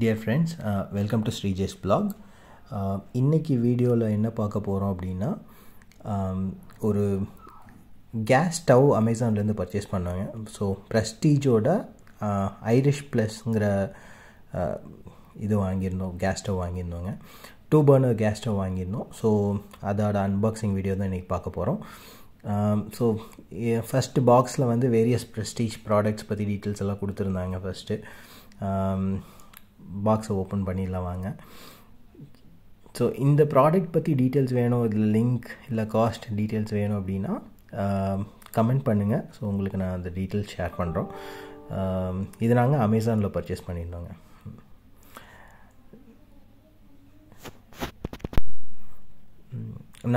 Dear friends, welcome to Srijesh blog. இன்னைக்கு வீடியோவில் என்ன பார்க்க போகிறோம் அப்படின்னா ஒரு கேஸ் ஸ்டவ் அமேசான்லேருந்து பர்ச்சேஸ் பண்ணாங்க. ஸோ ப்ரெஸ்டீஜோட ஐரிஷ் ப்ளஸ்ங்கிற இது வாங்கியிருந்தோம், கேஸ் ஸ்டவ் வாங்கியிருந்தோங்க. 2 பர்னர் கேஸ் ஸ்டவ் வாங்கியிருந்தோம். ஸோ அதோட அன்பாக்சிங் வீடியோ தான் இன்றைக்கி பார்க்க போகிறோம். ஸோ ஃபஸ்ட்டு பாக்ஸில் வந்து வேரியஸ் ப்ரெஸ்டீஜ் ப்ராடக்ட்ஸ் பற்றி டீட்டெயில்ஸ் எல்லாம் கொடுத்துருந்தாங்க. ஃபஸ்ட்டு பாக்ஸை ஓப்பன் பண்ணிடலாம் வாங்க. ஸோ இந்த ப்ராடக்ட் பற்றி டீட்டெயில்ஸ் வேணும், இதில் லிங்க் இல்லை காஸ்ட் டீட்டெயில்ஸ் வேணும் அப்படின்னா கமெண்ட் பண்ணுங்கள். ஸோ உங்களுக்கு நான் அந்த டீட்டெயில்ஸ் ஷேர் பண்ணுறோம். இது நாங்கள் அமேசானில் பர்ச்சேஸ் பண்ணியிருந்தோங்க.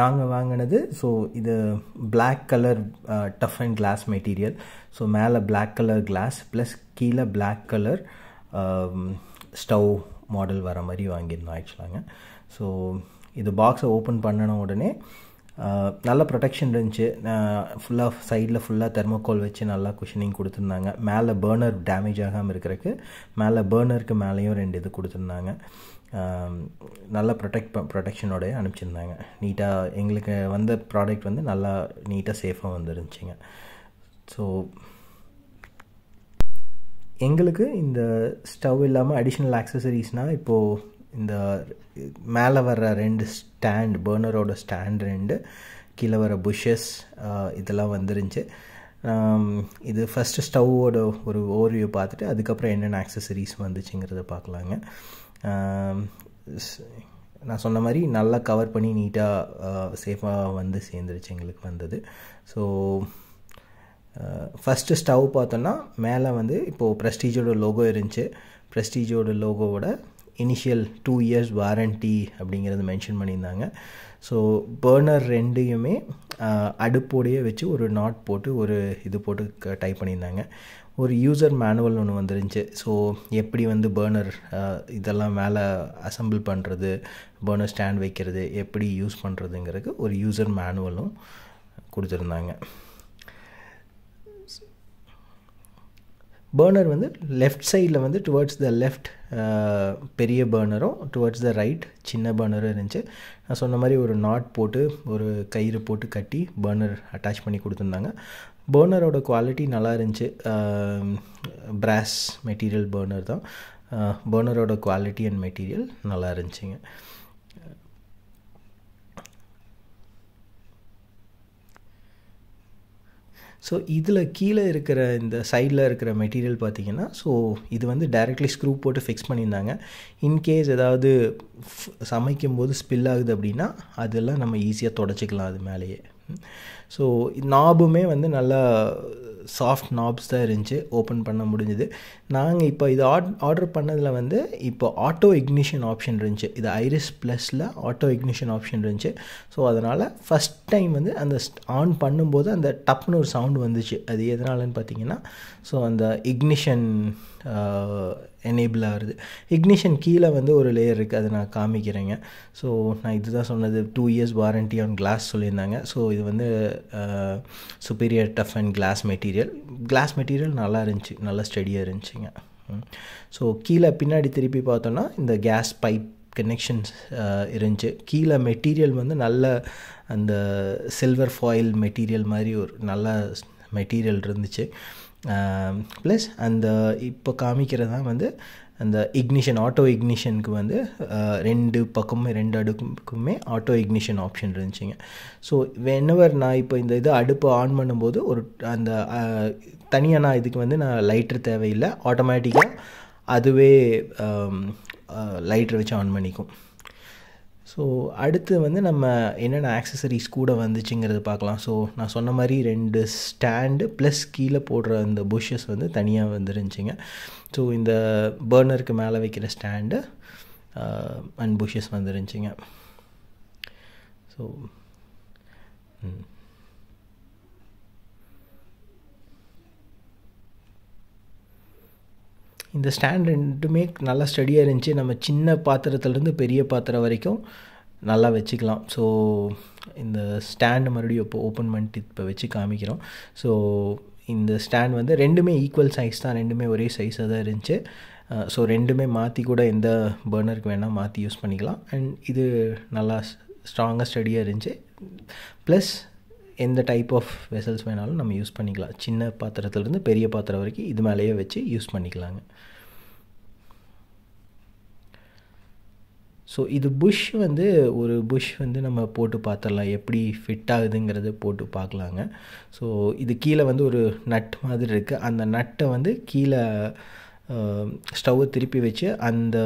நாங்கள் வாங்கினது, ஸோ இது black colour tough and glass material. So மேலே பிளாக் கலர் கிளாஸ் ப்ளஸ் கீழே பிளாக் கலர் ஸ்டவ் மாடல் வர மாதிரி வாங்கியிருந்தோம் ஆக்சுவலாங்க. ஸோ இது பாக்ஸை ஓப்பன் பண்ணின உடனே நல்ல ப்ரொடெக்ஷன் இருந்துச்சு. ஃபுல்லாக சைடில் ஃபுல்லாக தெர்மோகோல் வச்சு நல்லா குஷனிங் கொடுத்துருந்தாங்க. மேலே பர்னர் டேமேஜ் ஆகாமல் இருக்கிறதுக்கு மேலே பர்னருக்கு மேலேயும் 2 இது கொடுத்துருந்தாங்க. நல்லா ப்ரொடெக்ஷனோடய அனுப்பிச்சிருந்தாங்க. நீட்டாக எங்களுக்கு வந்த ப்ராடக்ட் வந்து நல்லா நீட்டாக சேஃபாக வந்துருந்துச்சிங்க. ஸோ எங்களுக்கு இந்த ஸ்டவ் இல்லாமல் அடிஷ்னல் ஆக்சசரிஸ்னால் இப்போது இந்த மேலே வர்ற 2 ஸ்டாண்ட், பர்னரோட ஸ்டாண்ட் 2, கீழே வர புஷ்ஷஸ் இதெல்லாம் வந்துருந்துச்சு. இது ஃபஸ்ட்டு ஸ்டவ்வோட ஒரு ஓவர்வியூ பார்த்துட்டு அதுக்கப்புறம் என்னென்ன ஆக்சசரிஸ் வந்துச்சுங்கிறத பார்க்கலாங்க. நான் சொன்ன மாதிரி நல்லா கவர் பண்ணி நீட்டாக சேஃபாக வந்து சேர்ந்துருச்சு எங்களுக்கு வந்தது. ஸோ ஃபஸ்ட்டு ஸ்டவ் பார்த்தோன்னா மேலே வந்து இப்போது ப்ரெஸ்டீஜோட லோகோ இருந்துச்சு. ப்ரெஸ்டீஜோட லோகோவோட இனிஷியல் 2 இயர்ஸ் வாரண்ட்டி அப்படிங்கிறது மென்ஷன் பண்ணியிருந்தாங்க. ஸோ பர்னர் 2யுமே அடுப்போடையே வச்சு ஒரு நாட் போட்டு ஒரு இது போட்டு டைப் பண்ணியிருந்தாங்க. ஒரு யூசர் மேனுவல் ஒன்று வந்துருந்துச்சு. ஸோ எப்படி வந்து பர்னர் இதெல்லாம் மேலே அசம்பிள் பண்ணுறது, பர்னர் ஸ்டாண்ட் வைக்கிறது, எப்படி யூஸ் பண்ணுறதுங்கிறதுக்கு ஒரு யூசர் மேனுவலும் கொடுத்துருந்தாங்க. பர்னர் வந்து லெஃப்ட் சைடில் வந்து டுவர்ட்ஸ் த லெஃப்ட் பெரிய பர்னரும் டுவர்ட்ஸ் த ரைட் சின்ன பர்னரும் இருந்துச்சு. நான் சொன்ன மாதிரி ஒரு நாட் போட்டு ஒரு கயிறு போட்டு கட்டி பர்னர் அட்டாச் பண்ணி கொடுத்துருந்தாங்க. பர்னரோட குவாலிட்டி நல்லா இருந்துச்சு. பிராஸ் மெட்டீரியல் பர்னர் தான். பர்னரோட குவாலிட்டி அண்ட் மெட்டீரியல் நல்லா இருந்துச்சுங்க. ஸோ இதில் கீழே இருக்கிற இந்த சைடில் இருக்கிற மெட்டீரியல் பார்த்திங்கன்னா, ஸோ இது வந்து டைரெக்ட்லி ஸ்க்ரூ போட்டு ஃபிக்ஸ் பண்ணியிருந்தாங்க. இன்கேஸ் ஏதாவது சமைக்கும்போது ஸ்பில் ஆகுது அப்படின்னா அதெல்லாம் நம்ம ஈஸியாக தொடச்சிக்கலாம் அது மேலேயே. ஸோ நாபுமே வந்து நல்லா சாஃப்ட் நாப்ஸ் தான் இருந்துச்சு, ஓப்பன் பண்ண முடிஞ்சுது. நாங்கள் இப்போ இது ஆர்டர் பண்ணதில் வந்து இப்போ ஆட்டோ இக்னிஷன் ஆப்ஷன் இருந்துச்சு. இது ஐரிஸ் ப்ளஸில் ஆட்டோ இக்னிஷன் ஆப்ஷன் இருந்துச்சு. ஸோ அதனால் ஃபஸ்ட் டைம் வந்து அந்த ஆன் பண்ணும்போது அந்த டப்னு ஒரு சவுண்டு வந்துச்சு. அது எதனாலன்னு பார்த்தீங்கன்னா, ஸோ அந்த இக்னிஷன் எனேபிள் ஆகுது. இக்னிஷன் கீழே வந்து ஒரு லேயர் இருக்குது, அதை நான் காமிக்கிறேங்க. ஸோ நான் இதுதான் சொன்னது, 2 இயர்ஸ் வாரண்ட்டி ஆன் கிளாஸ் சொல்லியிருந்தாங்க. ஸோ இது வந்து superior tough and glass material நல்லா இருந்துச்சு, நல்லா ஸ்டடியாக இருந்துச்சுங்க. ஸோ கீழே பின்னாடி திருப்பி பார்த்தோன்னா இந்த கேஸ் பைப் கனெக்ஷன்ஸ் இருந்துச்சு. கீழே மெட்டீரியல் வந்து நல்ல அந்த சில்வர் ஃபாயில் மெட்டீரியல் மாதிரி ஒரு நல்ல மெட்டீரியல் இருந்துச்சு. ப்ளஸ் அந்த இப்போ காமிக்கிறது தான் வந்து அந்த இக்னிஷன், ஆட்டோ இக்னிஷனுக்கு வந்து 2 பக்கமும் 2 அடுக்குமே ஆட்டோ இக்னிஷன் ஆப்ஷன் இருந்துச்சுங்க. ஸோ வென்எவர் நான் இப்போ இந்த இது அடுப்பு ஆன் பண்ணும்போது ஒரு அந்த தனியாக நான் இதுக்கு வந்து நான் லைட்ரு தேவையில்லை, ஆட்டோமேட்டிக்காக அதுவே லைட்ரு வச்சு ஆன் பண்ணிக்கும். ஸோ அடுத்து வந்து நம்ம என்னென்ன ஆக்சசரிஸ் கூட வந்துச்சுங்கிறது பார்க்கலாம். ஸோ நான் சொன்ன மாதிரி 2 ஸ்டாண்டு ப்ளஸ் கீழே போடுற அந்த புஷ்ஷஸ் வந்து தனியாக வந்துருந்துச்சிங்க. ஸோ இந்த பர்னருக்கு மேலே வைக்கிற ஸ்டாண்டு அண்ட் புஷ்ஷஸ் வந்துருந்துச்சிங்க. ஸோ இந்த ஸ்டாண்ட் 2மே நல்லா ஸ்டடியாக இருந்துச்சு. நம்ம சின்ன பாத்திரத்துலேருந்து பெரிய பாத்திரம் வரைக்கும் நல்லா வச்சுக்கலாம். ஸோ இந்த ஸ்டாண்டு மறுபடியும் இப்போ ஓப்பன் பண்ணிட்டு இப்போ வச்சு காமிக்கிறோம். ஸோ இந்த ஸ்டாண்ட் வந்து 2மே ஈக்குவல் சைஸ் தான், 2மே ஒரே சைஸாக தான் இருந்துச்சு. ஸோ ரெண்டுமே மாற்றி கூட எந்த பர்னருக்கு வேணால் மாற்றி யூஸ் பண்ணிக்கலாம். அண்ட் இது நல்லா ஸ்ட்ராங்காக ஸ்டடியாக இருந்துச்சு. ப்ளஸ் எந்த டைப் ஆஃப் வெசல்ஸ் வேணாலும் நம்ம யூஸ் பண்ணிக்கலாம். சின்ன பாத்திரத்துலேருந்து பெரிய பாத்திரம் வரைக்கும் இது மேலேயே வச்சு யூஸ் பண்ணிக்கலாங்க. ஸோ இது புஷ் வந்து ஒரு புஷ் வந்து நம்ம போட்டு பார்த்துடலாம், எப்படி ஃபிட் ஆகுதுங்கிறது போட்டு பார்க்கலாங்க. ஸோ இது கீழே வந்து ஒரு நட் மாதிரி இருக்குது. அந்த நட்டை வந்து கீழே ஸ்டவ்வை திருப்பி வச்சு அந்த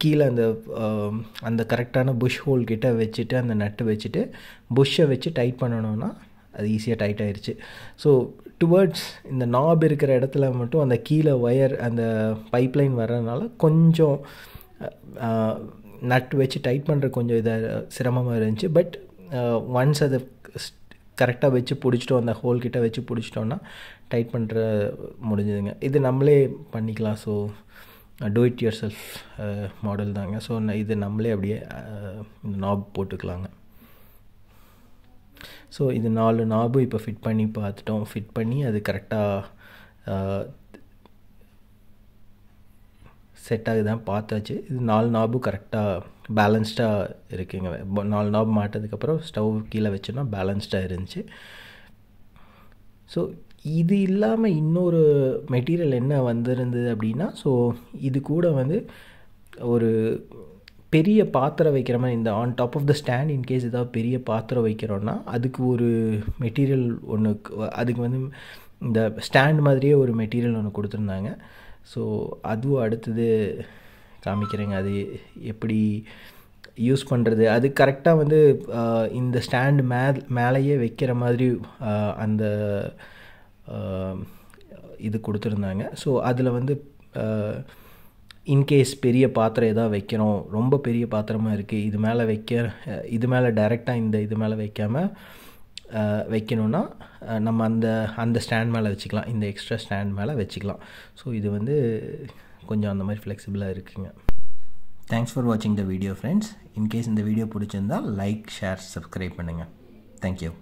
கீழே அந்த கரெக்டான புஷ் ஹோல் கிட்ட வச்சுட்டு அந்த நட்டு வச்சுட்டு புஷ்ஷை வச்சு டைட் பண்ணணுன்னா அது ஈஸியாக டைட் ஆயிடுச்சு. ஸோ டுவர்ட்ஸ் இந்த நாப் இருக்கிற இடத்துல மட்டும் அந்த கீழே ஒயர் அந்த பைப்லைன் வர்றதுனால கொஞ்சம் நட் வச்சு டைட் பண்ணுற கொஞ்சம் இதாக சிரமமாக இருந்துச்சு. பட் ஒன்ஸ் அதை கரெக்டாக வச்சு பிடிச்சிட்டோம், அந்த ஹோல் கிட்ட வச்சு பிடிச்சிட்டோன்னா டைட் பண்ணுற முடிஞ்சதுங்க. இது நம்மளே பண்ணிக்கலாம். So do it your self model தாங்க. ஸோ இது நம்மளே அப்படியே இந்த நாப் போட்டுக்கலாங்க. ஸோ இது 4 நாபும் இப்போ ஃபிட் பண்ணி பார்த்துட்டோம். ஃபிட் பண்ணி அது கரெக்டாக செட் ஆகுதான் பார்த்தாச்சு. இது 4 நாபும் கரெக்டாக பேலன்ஸ்டாக இருக்குங்க. 4 நாப் மாட்டதுக்கப்புறம் ஸ்டவ் கீழே வச்சோன்னா பேலன்ஸ்டாக இருந்துச்சு. ஸோ இது இல்லாமல் இன்னொரு மெட்டீரியல் என்ன வந்திருந்தது அப்படின்னா, ஸோ இது கூட வந்து ஒரு பெரிய பாத்திரம் வைக்கிற மாதிரி இந்த on top of the stand in case ஏதாவது பெரிய பாத்திரம் வைக்கிறோன்னா அதுக்கு ஒரு மெட்டீரியல் ஒன்று, அதுக்கு வந்து இந்த ஸ்டாண்ட் மாதிரியே ஒரு மெட்டீரியல் ஒன்று கொடுத்துருந்தாங்க. ஸோ அதுவும் அடுத்தது காமிக்கிறேங்க, அது எப்படி யூஸ் பண்ணுறது. அது கரெக்டாக வந்து இந்த ஸ்டாண்டு மேலேயே வைக்கிற மாதிரி அந்த இது கொடுத்துருந்தாங்க. ஸோ அதில் வந்து இன்கேஸ் பெரிய பாத்திரம் எதாவது வைக்கிறோம், ரொம்ப பெரிய பாத்திரமாக இருக்குது, இது மேலே டைரெக்டாக இது மேலே வைக்காமல் வைக்கணுன்னா நம்ம அந்த ஸ்டாண்ட் மேலே வச்சுக்கலாம், இந்த எக்ஸ்ட்ரா ஸ்டாண்ட் மேலே வச்சுக்கலாம். ஸோ இது வந்து கொஞ்சம் அந்த மாதிரி ஃப்ளெக்சிபிளாக இருக்குங்க. தேங்க்ஸ் ஃபார் வாட்சிங் த வீடியோ ஃப்ரெண்ட்ஸ். இன்கேஸ் இந்த வீடியோ பிடிச்சிருந்தால் லைக், ஷேர், சப்ஸ்கிரைப் பண்ணுங்கள். தேங்க்யூ.